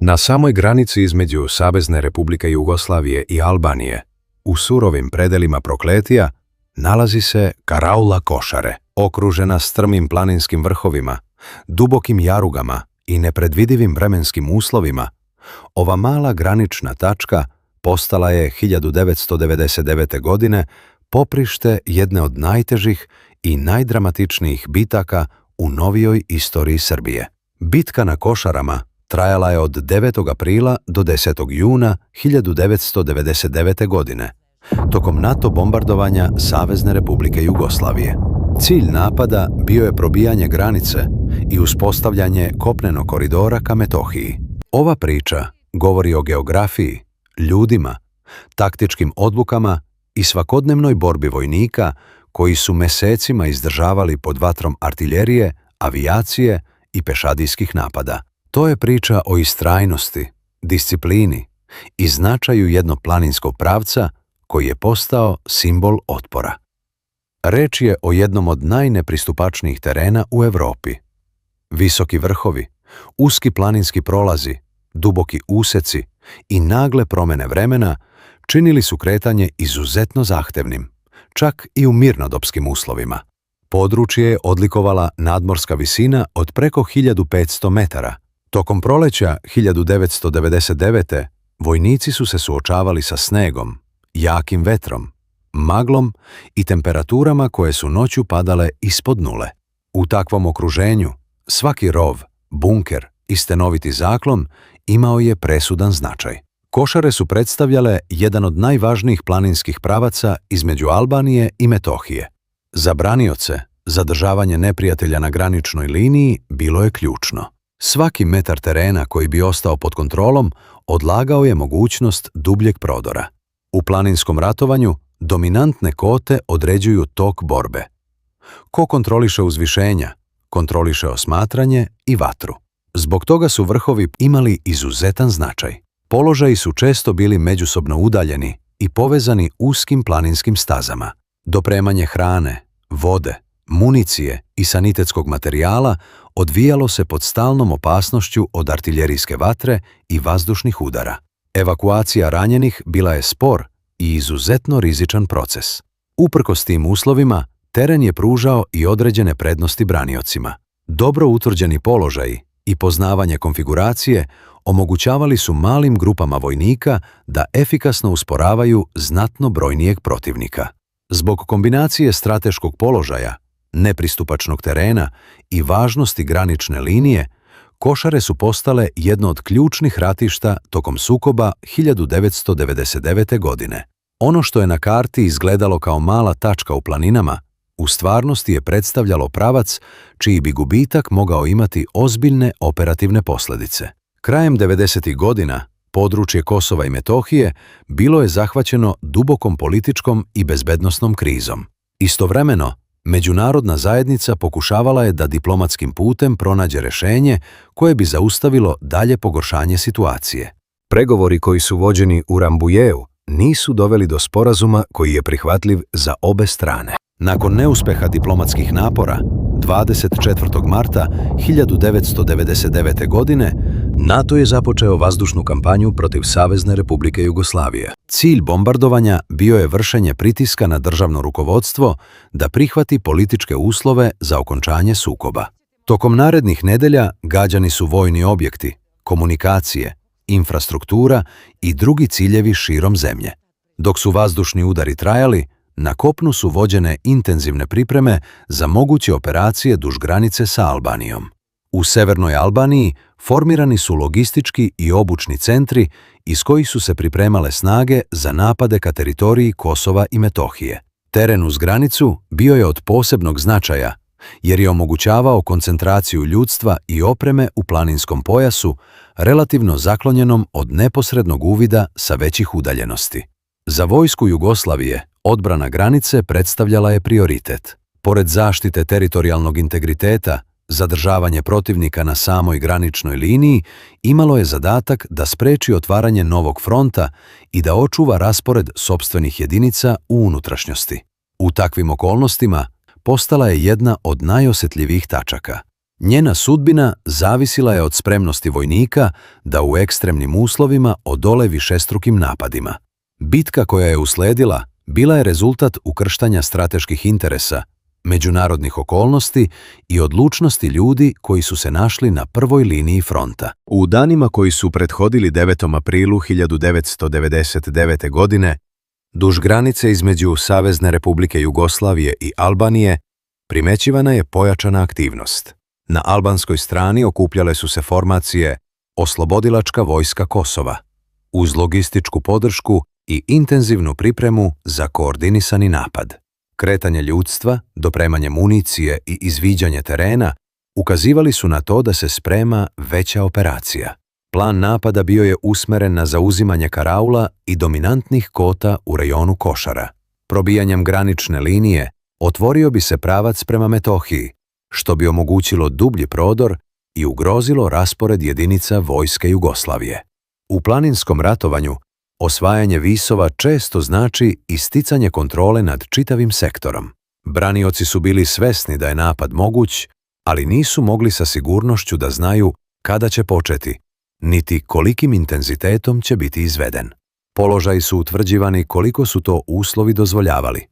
Na samoj granici između Savezne Republike Jugoslavije i Albanije, u surovim predelima Prokletija, nalazi se karaula Košare, okružena strmim planinskim vrhovima, dubokim jarugama i nepredvidivim vremenskim uslovima. Ova mala granična tačka postala je 1999. godine poprište jedne od najtežih i najdramatičnijih bitaka u novijoj istoriji Srbije. Bitka na Košarama trajala je od 9. aprila do 10. juna 1999. godine, tokom NATO bombardovanja Savezne Republike Jugoslavije. Cilj napada bio je probijanje granice i uspostavljanje kopnenog koridora ka Metohiji. Ova priča govori o geografiji, ljudima, taktičkim odlukama i svakodnevnoj borbi vojnika koji su mesecima izdržavali pod vatrom artiljerije, avijacije i pešadijskih napada. To je priča o istrajnosti, disciplini i značaju jednoplaninskog pravca koji je postao simbol otpora. Reč je o jednom od najnepristupačnijih terena u Evropi. Visoki vrhovi, uski planinski prolazi, duboki useci i nagle promjene vremena činili su kretanje izuzetno zahtevnim, čak i u mirnodopskim uslovima. Područje je odlikovala nadmorska visina od preko 1500 metara. Tokom proleća 1999. vojnici su se suočavali sa snegom, jakim vetrom, maglom i temperaturama koje su noću padale ispod nule. U takvom okruženju svaki rov, bunker i stenoviti zaklon imao je presudan značaj. Košare su predstavljale jedan od najvažnijih planinskih pravaca između Albanije i Metohije. Za branioce, zadržavanje neprijatelja na graničnoj liniji bilo je ključno. Svaki metar terena koji bi ostao pod kontrolom odlagao je mogućnost dubljeg prodora. U planinskom ratovanju dominantne kote određuju tok borbe. Ko kontroliše uzvišenja, kontroliše osmatranje i vatru. Zbog toga su vrhovi imali izuzetan značaj. Položaji su često bili međusobno udaljeni i povezani uskim planinskim stazama. Dopremanje hrane, vode, municije i sanitetskog materijala odvijalo se pod stalnom opasnošću od artiljerijske vatre i vazdušnih udara. Evakuacija ranjenih bila je spor i izuzetno rizičan proces. Uprkos tim uslovima, teren je pružao i određene prednosti braniocima. Dobro utvrđeni položaji i poznavanje konfiguracije omogućavali su malim grupama vojnika da efikasno usporavaju znatno brojnijeg protivnika. Zbog kombinacije strateškog položaja, nepristupačnog terena i važnosti granične linije, Košare su postale jedno od ključnih ratišta tokom sukoba 1999. godine. Ono što je na karti izgledalo kao mala tačka u planinama, u stvarnosti je predstavljalo pravac čiji bi gubitak mogao imati ozbiljne operativne posljedice. Krajem 90. godina područje Kosova i Metohije bilo je zahvaćeno dubokom političkom i bezbednosnom krizom. Istovremeno, međunarodna zajednica pokušavala je da diplomatskim putem pronađe rješenje koje bi zaustavilo dalje pogoršanje situacije. Pregovori koji su vođeni u Rambujeu nisu doveli do sporazuma koji je prihvatljiv za obe strane. Nakon neuspeha diplomatskih napora, 24. marta 1999. godine, NATO je započeo vazdušnu kampanju protiv Savezne Republike Jugoslavije. Cilj bombardovanja bio je vršenje pritiska na državno rukovodstvo da prihvati političke uslove za okončanje sukoba. Tokom narednih nedelja gađani su vojni objekti, komunikacije, infrastruktura i drugi ciljevi širom zemlje. Dok su vazdušni udari trajali, na kopnu su vođene intenzivne pripreme za moguće operacije duž granice sa Albanijom. U severnoj Albaniji formirani su logistički i obučni centri iz kojih su se pripremale snage za napade ka teritoriji Kosova i Metohije. Teren uz granicu bio je od posebnog značaja jer je omogućavao koncentraciju ljudstva i opreme u planinskom pojasu relativno zaklonjenom od neposrednog uvida sa većih udaljenosti. Za vojsku Jugoslavije odbrana granice predstavljala je prioritet. Pored zaštite teritorijalnog integriteta, zadržavanje protivnika na samoj graničnoj liniji imalo je zadatak da spreči otvaranje novog fronta i da očuva raspored sopstvenih jedinica u unutrašnjosti. U takvim okolnostima postala je jedna od najosjetljivijih tačaka. Njena sudbina zavisila je od spremnosti vojnika da u ekstremnim uslovima odole višestrukim napadima. Bitka koja je usledila bila je rezultat ukrštanja strateških interesa, međunarodnih okolnosti i odlučnosti ljudi koji su se našli na prvoj liniji fronta. U danima koji su prethodili 9. aprilu 1999. godine, duž granice između Savezne Republike Jugoslavije i Albanije primećivana je pojačana aktivnost. Na albanskoj strani okupljale su se formacije Oslobodilačka vojska Kosova, uz logističku podršku i intenzivnu pripremu za koordinisani napad. Kretanje ljudstva, dopremanje municije i izviđanje terena ukazivali su na to da se sprema veća operacija. Plan napada bio je usmeren na zauzimanje karaula i dominantnih kota u rejonu Košara. Probijanjem granične linije otvorio bi se pravac prema Metohiji, što bi omogućilo dublji prodor i ugrozilo raspored jedinica vojske Jugoslavije. U planinskom ratovanju osvajanje visova često znači isticanje kontrole nad čitavim sektorom. Branioci su bili svesni da je napad moguć, ali nisu mogli sa sigurnošću da znaju kada će početi, niti kolikim intenzitetom će biti izveden. Položaji su utvrđivani koliko su to uslovi dozvoljavali.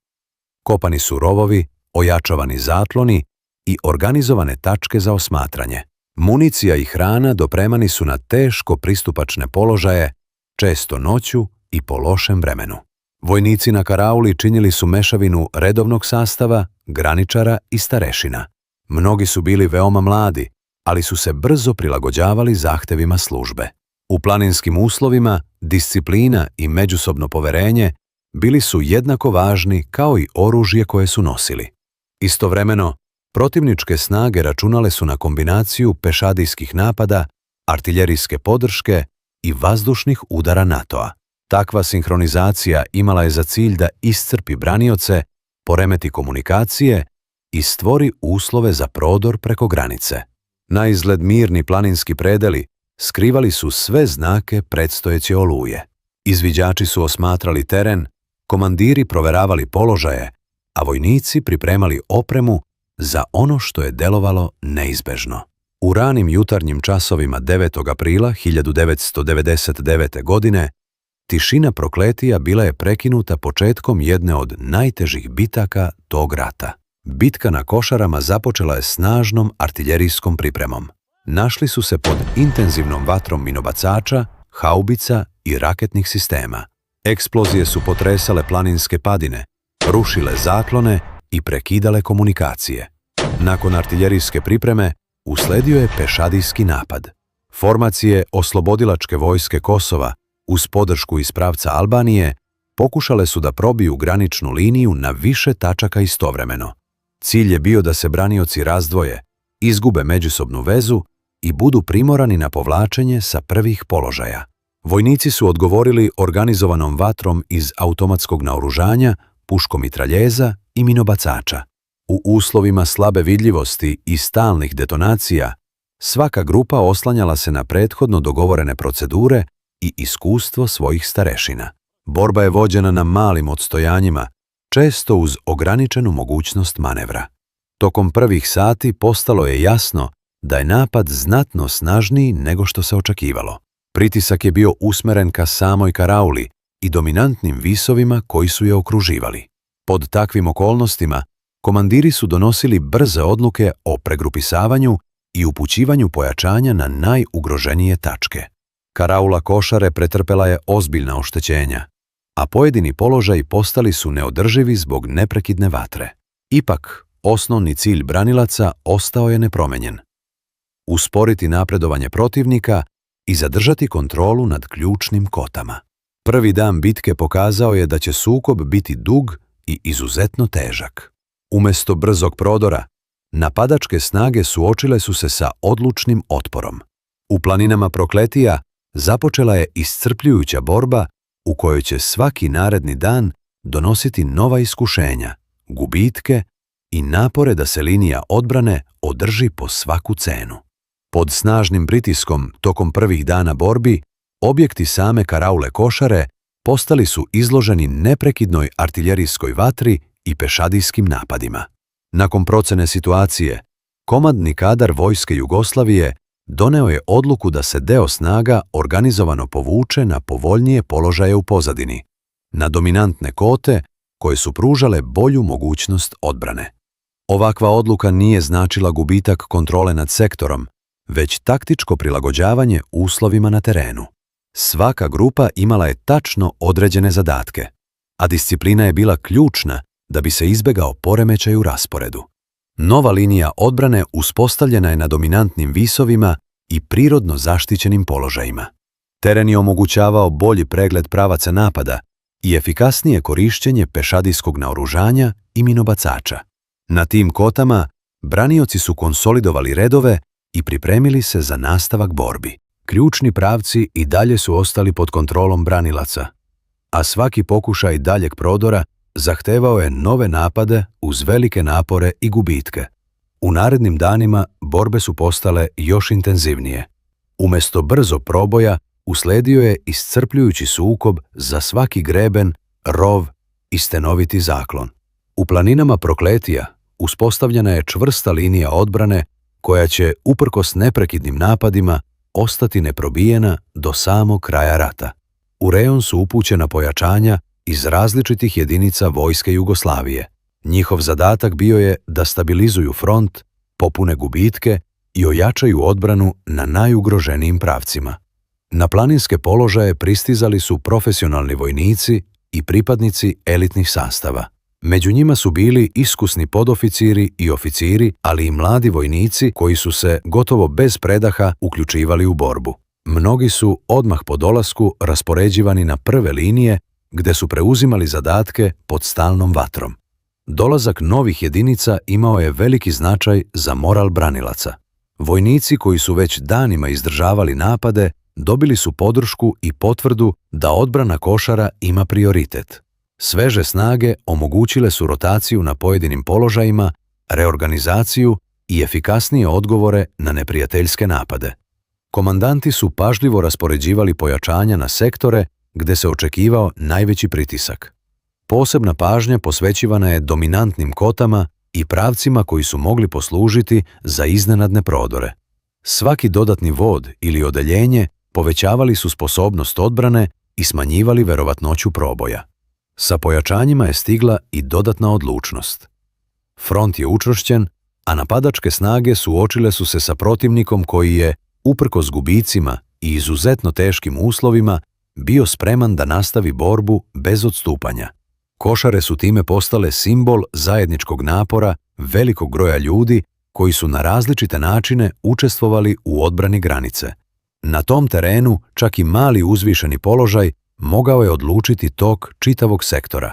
Kopani su rovovi, ojačavani zatloni i organizovane tačke za osmatranje. Municija i hrana dopremani su na teško pristupačne položaje, često noću i po lošem vremenu. Vojnici na karauli činili su mešavinu redovnog sastava, graničara i starešina. Mnogi su bili veoma mladi, ali su se brzo prilagođavali zahtevima službe. U planinskim uslovima disciplina i međusobno poverenje bili su jednako važni kao i oružje koje su nosili. Istovremeno, protivničke snage računale su na kombinaciju pešadijskih napada, artiljerijske podrške i vazdušnih udara NATO-a. Takva sinhronizacija imala je za cilj da iscrpi branioce, poremeti komunikacije i stvori uslove za prodor preko granice. Naizgled mirni planinski predeli skrivali su sve znake predstojeće oluje. Izviđači su osmatrali teren, komandiri proveravali položaje, a vojnici pripremali opremu za ono što je delovalo neizbežno. U ranim jutarnjim časovima 9. aprila 1999. godine tišina Prokletija bila je prekinuta početkom jedne od najtežih bitaka tog rata. Bitka na Košarama započela je snažnom artiljerijskom pripremom. Našli su se pod intenzivnom vatrom minobacača, haubica i raketnih sistema. Eksplozije su potresale planinske padine, rušile zaklone i prekidale komunikacije. Nakon artiljerijske pripreme usledio je pešadijski napad. Formacije Oslobodilačke vojske Kosova, uz podršku iz pravca Albanije, pokušale su da probiju graničnu liniju na više tačaka istovremeno. Cilj je bio da se branioci razdvoje, izgube međusobnu vezu i budu primorani na povlačenje sa prvih položaja. Vojnici su odgovorili organizovanom vatrom iz automatskog naoružanja, puškomitraljeza i minobacača. U uslovima slabe vidljivosti i stalnih detonacija, svaka grupa oslanjala se na prethodno dogovorene procedure i iskustvo svojih starešina. Borba je vođena na malim odstojanjima, često uz ograničenu mogućnost manevra. Tokom prvih sati postalo je jasno da je napad znatno snažniji nego što se očekivalo. Pritisak je bio usmeren ka samoj karauli i dominantnim visovima koji su je okruživali. Pod takvim okolnostima, komandiri su donosili brze odluke o pregrupisavanju i upućivanju pojačanja na najugroženije tačke. Karaula Košare pretrpela je ozbiljna oštećenja, a pojedini položaji postali su neodrživi zbog neprekidne vatre. Ipak, osnovni cilj branilaca ostao je nepromenjen. Usporiti napredovanje protivnika i zadržati kontrolu nad ključnim kotama. Prvi dan bitke pokazao je da će sukob biti dug i izuzetno težak. Umjesto brzog prodora, napadačke snage suočile su se sa odlučnim otporom. U planinama Prokletija započela je iscrpljujuća borba u kojoj će svaki naredni dan donositi nova iskušenja, gubitke i napore da se linija odbrane održi po svaku cenu. Pod snažnim pritiskom tokom prvih dana borbi, objekti same karaule Košare postali su izloženi neprekidnoj artiljerijskoj vatri i pešadijskim napadima. Nakon procene situacije, Komandni kadar vojske Jugoslavije doneo je odluku da se deo snaga organizovano povuče na povoljnije položaje u pozadini, na dominantne kote koje su pružale bolju mogućnost odbrane. Ovakva odluka nije značila gubitak kontrole nad sektorom, već taktičko prilagođavanje uslovima na terenu. Svaka grupa imala je tačno određene zadatke, a disciplina je bila ključna da bi se izbegao poremećaj u rasporedu. Nova linija odbrane uspostavljena je na dominantnim visovima i prirodno zaštićenim položajima. Teren je omogućavao bolji pregled pravaca napada i efikasnije korišćenje pešadijskog naoružanja i minobacača. Na tim kotama branioci su konsolidovali redove i pripremili se za nastavak borbi. Ključni pravci i dalje su ostali pod kontrolom branilaca, a svaki pokušaj daljeg prodora zahtevao je nove napade uz velike napore i gubitke. U narednim danima borbe su postale još intenzivnije. Umjesto brzo proboja usledio je iscrpljujući sukob za svaki greben, rov i stenoviti zaklon. U planinama Prokletija uspostavljena je čvrsta linija odbrane koja će, uprkos neprekidnim napadima, ostati neprobijena do samog kraja rata. U rejon su upućena pojačanja iz različitih jedinica vojske Jugoslavije. Njihov zadatak bio je da stabilizuju front, popune gubitke i ojačaju odbranu na najugroženijim pravcima. Na planinske položaje pristizali su profesionalni vojnici i pripadnici elitnih sastava. Među njima su bili iskusni podoficiri i oficiri, ali i mladi vojnici koji su se gotovo bez predaha uključivali u borbu. Mnogi su odmah po dolasku raspoređivani na prve linije gde su preuzimali zadatke pod stalnom vatrom. Dolazak novih jedinica imao je veliki značaj za moral branilaca. Vojnici koji su već danima izdržavali napade dobili su podršku i potvrdu da odbrana Košara ima prioritet. Sveže snage omogućile su rotaciju na pojedinim položajima, reorganizaciju i efikasnije odgovore na neprijateljske napade. Komandanti su pažljivo raspoređivali pojačanja na sektore gde se očekivao najveći pritisak. Posebna pažnja posvećivana je dominantnim kotama i pravcima koji su mogli poslužiti za iznenadne prodore. Svaki dodatni vod ili odeljenje povećavali su sposobnost odbrane i smanjivali verovatnoću proboja. Sa pojačanjima je stigla i dodatna odlučnost. Front je učvršćen, a napadačke snage suočile su se sa protivnikom koji je, uprkos gubicima i izuzetno teškim uslovima, bio spreman da nastavi borbu bez odstupanja. Košare su time postale simbol zajedničkog napora velikog broja ljudi koji su na različite načine učestvovali u odbrani granice. Na tom terenu čak i mali uzvišeni položaj mogao je odlučiti tok čitavog sektora.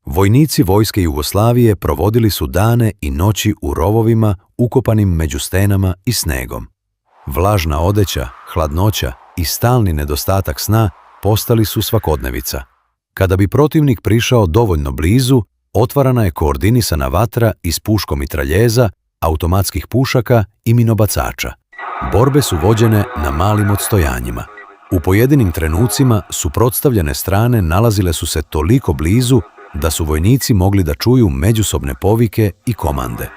Vojnici vojske Jugoslavije provodili su dane i noći u rovovima ukopanim među stenama i snegom. Vlažna odeća, hladnoća i stalni nedostatak sna postali su svakodnevica. Kada bi protivnik prišao dovoljno blizu, otvarana je koordinisana vatra iz puškomitraljeza, automatskih pušaka i minobacača. Borbe su vođene na malim odstojanjima. U pojedinim trenucima suprotstavljene strane nalazile su se toliko blizu da su vojnici mogli da čuju međusobne povike i komande.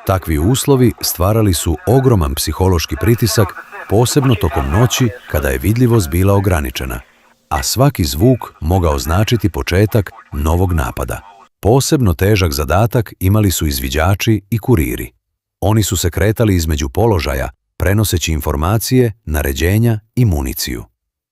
Takvi uslovi stvarali su ogroman psihološki pritisak, posebno tokom noći kada je vidljivost bila ograničena, a svaki zvuk mogao značiti početak novog napada. Posebno težak zadatak imali su izviđači i kuriri. Oni su se kretali između položaja, prenoseći informacije, naređenja i municiju.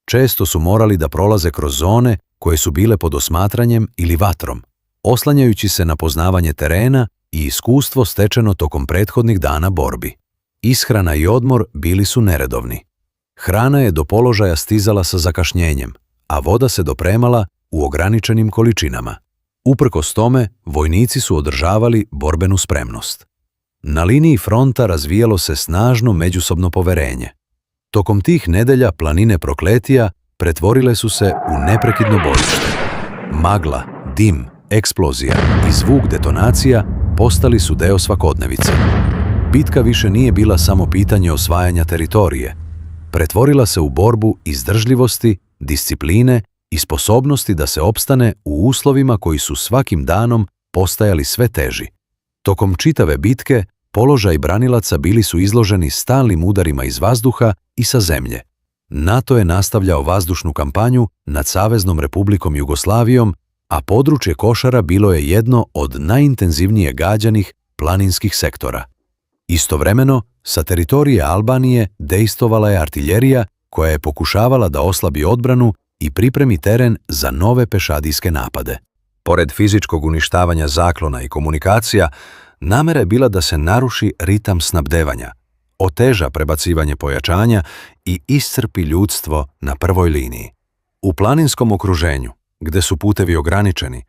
Često su morali da prolaze kroz zone koje su bile pod osmatranjem ili vatrom, oslanjajući se na poznavanje terena i iskustvo stečeno tokom prethodnih dana borbi. Ishrana i odmor bili su neredovni. Hrana je do položaja stizala sa zakašnjenjem, a voda se dopremala u ograničenim količinama. Uprkos tome, vojnici su održavali borbenu spremnost. Na liniji fronta razvijalo se snažno međusobno poverenje. Tokom tih nedelja planine Prokletija pretvorile su se u neprekidno bojište. Magla, dim, eksplozija i zvuk detonacija postali su deo svakodnevice. Bitka više nije bila samo pitanje osvajanja teritorije. Pretvorila se u borbu izdržljivosti, discipline i sposobnosti da se opstane u uslovima koji su svakim danom postajali sve teži. Tokom čitave bitke Položaj branilaca bili su izloženi stalnim udarima iz vazduha i sa zemlje. NATO je nastavljao vazdušnu kampanju nad Saveznom Republikom Jugoslavijom, a područje Košara bilo je jedno od najintenzivnije gađanih planinskih sektora. Istovremeno, sa teritorije Albanije dejstvovala je artiljerija koja je pokušavala da oslabi odbranu i pripremi teren za nove pešadijske napade. Pored fizičkog uništavanja zaklona i komunikacija, namera je bila da se naruši ritam snabdevanja, oteža prebacivanje pojačanja i iscrpi ljudstvo na prvoj liniji. U planinskom okruženju, gde su putevi ograničeni,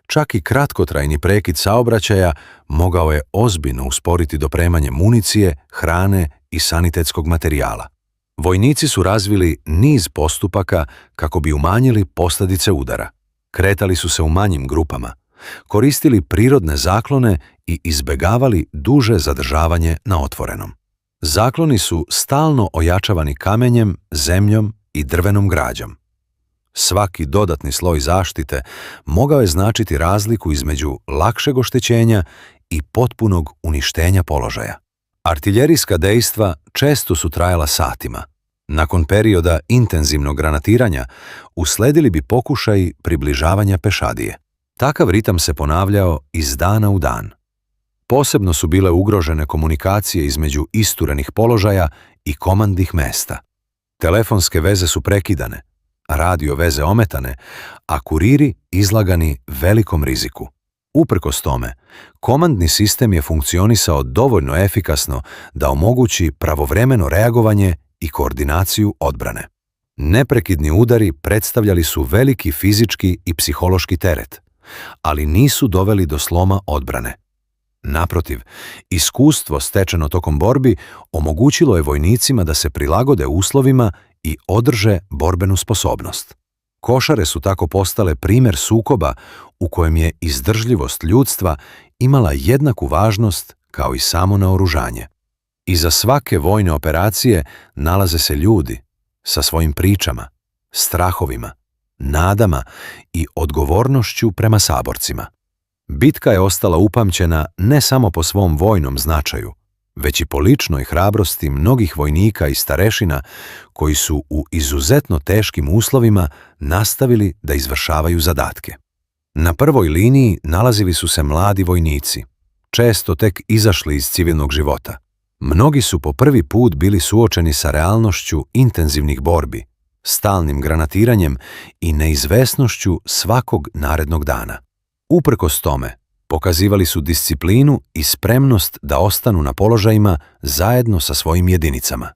čak i kratkotrajni prekid saobraćaja mogao je ozbiljno usporiti dopremanje municije, hrane i sanitetskog materijala. Vojnici su razvili niz postupaka kako bi umanjili posljedice udara. Kretali su se u manjim grupama, koristili prirodne zaklone i izbegavali duže zadržavanje na otvorenom. Zakloni su stalno ojačavani kamenjem, zemljom i drvenom građom. Svaki dodatni sloj zaštite mogao je značiti razliku između lakšeg oštećenja i potpunog uništenja položaja. Artiljerijska dejstva često su trajala satima. Nakon perioda intenzivnog granatiranja usledili bi pokušaji približavanja pešadije. Takav ritam se ponavljao iz dana u dan. Posebno su bile ugrožene komunikacije između isturenih položaja i komandnih mesta. Telefonske veze su prekidane, radio veze ometane, a kuriri izlagani velikom riziku. Uprkos tome, komandni sistem je funkcionisao dovoljno efikasno da omogući pravovremeno reagovanje i koordinaciju odbrane. Neprekidni udari predstavljali su veliki fizički i psihološki teret, ali nisu doveli do sloma odbrane. Naprotiv, iskustvo stečeno tokom borbi omogućilo je vojnicima da se prilagode uslovima i održe borbenu sposobnost. Košare su tako postale primjer sukoba u kojem je izdržljivost ljudstva imala jednaku važnost kao i samo naoružanje. Iza svake vojne operacije nalaze se ljudi sa svojim pričama, strahovima, nadama i odgovornošću prema saborcima. Bitka je ostala upamćena ne samo po svom vojnom značaju, već i po ličnoj hrabrosti mnogih vojnika i starešina koji su u izuzetno teškim uslovima nastavili da izvršavaju zadatke. Na prvoj liniji nalazili su se mladi vojnici, često tek izašli iz civilnog života. Mnogi su po prvi put bili suočeni sa realnošću intenzivnih borbi, stalnim granatiranjem i neizvesnošću svakog narednog dana. Uprkos tome, pokazivali su disciplinu i spremnost da ostanu na položajima zajedno sa svojim jedinicama.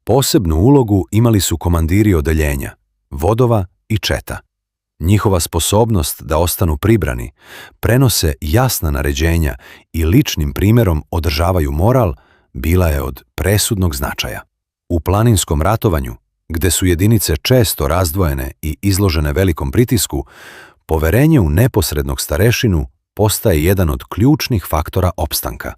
Posebnu ulogu imali su komandiri odeljenja, vodova i četa. Njihova sposobnost da ostanu pribrani, prenose jasna naređenja i ličnim primjerom održavaju moral bila je od presudnog značaja. U planinskom ratovanju, gde su jedinice često razdvojene i izložene velikom pritisku, poverenje u neposrednog starešinu postaje jedan od ključnih faktora opstanka.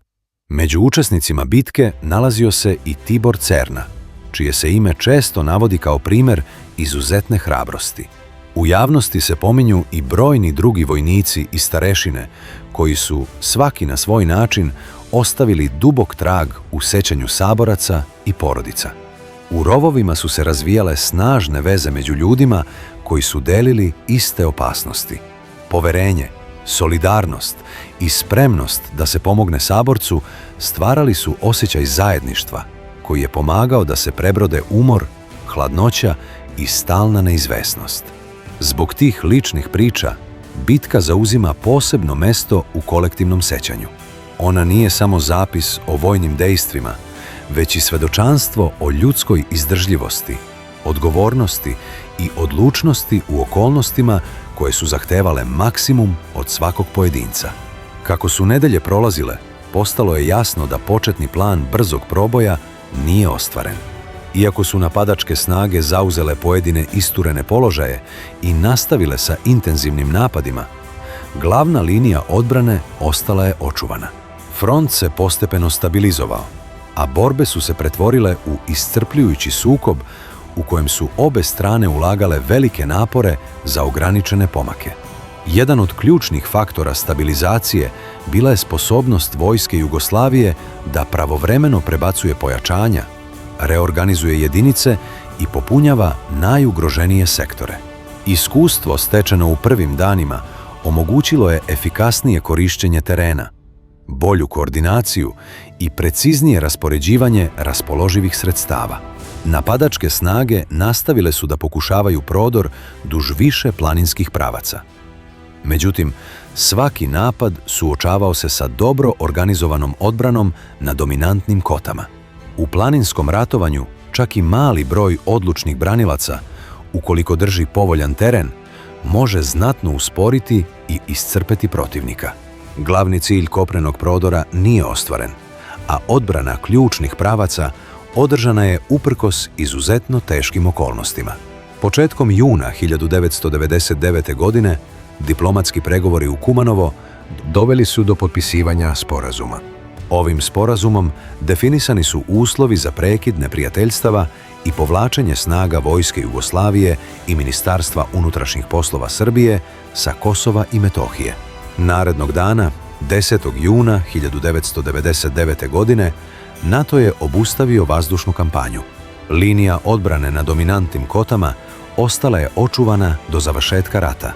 Među učesnicima bitke nalazio se i Tibor Cerna, čije se ime često navodi kao primjer izuzetne hrabrosti. U javnosti se pominju i brojni drugi vojnici i starešine koji su, svaki na svoj način, ostavili dubok trag u sećanju saboraca i porodica. U rovovima su se razvijale snažne veze među ljudima koji su delili iste opasnosti. Poverenje, solidarnost i spremnost da se pomogne saborcu stvarali su osjećaj zajedništva koji je pomagao da se prebrode umor, hladnoća i stalna neizvesnost. Zbog tih ličnih priča, bitka zauzima posebno mesto u kolektivnom sećanju. Ona nije samo zapis o vojnim dejstvima, već i svedočanstvo o ljudskoj izdržljivosti, odgovornosti i odlučnosti u okolnostima koje su zahtevale maksimum od svakog pojedinca. Kako su nedelje prolazile, postalo je jasno da početni plan brzog proboja nije ostvaren. Iako su napadačke snage zauzele pojedine isturene položaje i nastavile sa intenzivnim napadima, glavna linija odbrane ostala je očuvana. Front se postepeno stabilizovao, a borbe su se pretvorile u iscrpljujući sukob u kojem su obe strane ulagale velike napore za ograničene pomake. Jedan od ključnih faktora stabilizacije bila je sposobnost vojske Jugoslavije da pravovremeno prebacuje pojačanja, reorganizuje jedinice i popunjava najugroženije sektore. Iskustvo stečeno u prvim danima omogućilo je efikasnije korišćenje terena, bolju koordinaciju i preciznije raspoređivanje raspoloživih sredstava. Napadačke snage nastavile su da pokušavaju prodor duž više planinskih pravaca. Međutim, svaki napad suočavao se sa dobro organizovanom odbranom na dominantnim kotama. U planinskom ratovanju čak i mali broj odlučnih branilaca, ukoliko drži povoljan teren, može znatno usporiti i iscrpeti protivnika. Glavni cilj kopnenog prodora nije ostvaren, a odbrana ključnih pravaca održana je uprkos izuzetno teškim okolnostima. Početkom juna 1999. godine diplomatski pregovori u Kumanovo doveli su do potpisivanja sporazuma. Ovim sporazumom definisani su uslovi za prekid neprijateljstava i povlačenje snaga vojske Jugoslavije i Ministarstva unutrašnjih poslova Srbije sa Kosova i Metohije. Narednog dana, 10. juna 1999. godine, NATO je obustavio vazdušnu kampanju. Linija odbrane na dominantnim kotama ostala je očuvana do završetka rata,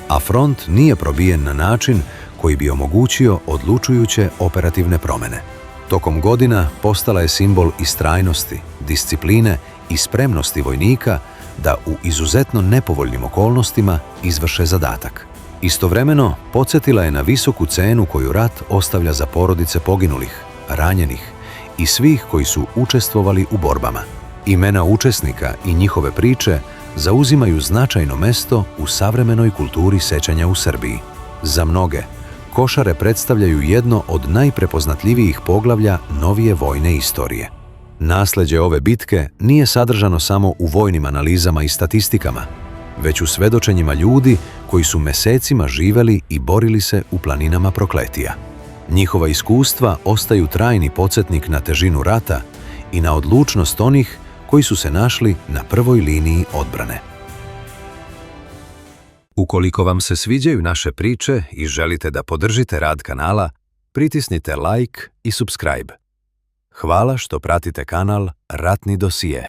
a front nije probijen na način koji bi omogućio odlučujuće operativne promjene. Tokom godina postala je simbol istrajnosti, discipline i spremnosti vojnika da u izuzetno nepovoljnim okolnostima izvrše zadatak. Istovremeno, podsjetila je na visoku cenu koju rat ostavlja za porodice poginulih, ranjenih i svih koji su učestvovali u borbama. Imena učesnika i njihove priče zauzimaju značajno mesto u savremenoj kulturi sećanja u Srbiji. Za mnoge, Košare predstavljaju jedno od najprepoznatljivijih poglavlja novije vojne istorije. Nasleđe ove bitke nije sadržano samo u vojnim analizama i statistikama, već u svedočenjima ljudi koji su mesecima živeli i borili se u planinama Prokletija. Njihova iskustva ostaju trajni podsjetnik na težinu rata i na odlučnost onih koji su se našli na prvoj liniji odbrane. Ukoliko vam se sviđaju naše priče i želite da podržite rad kanala, pritisnite like i subscribe. Hvala što pratite kanal Ratni dosije.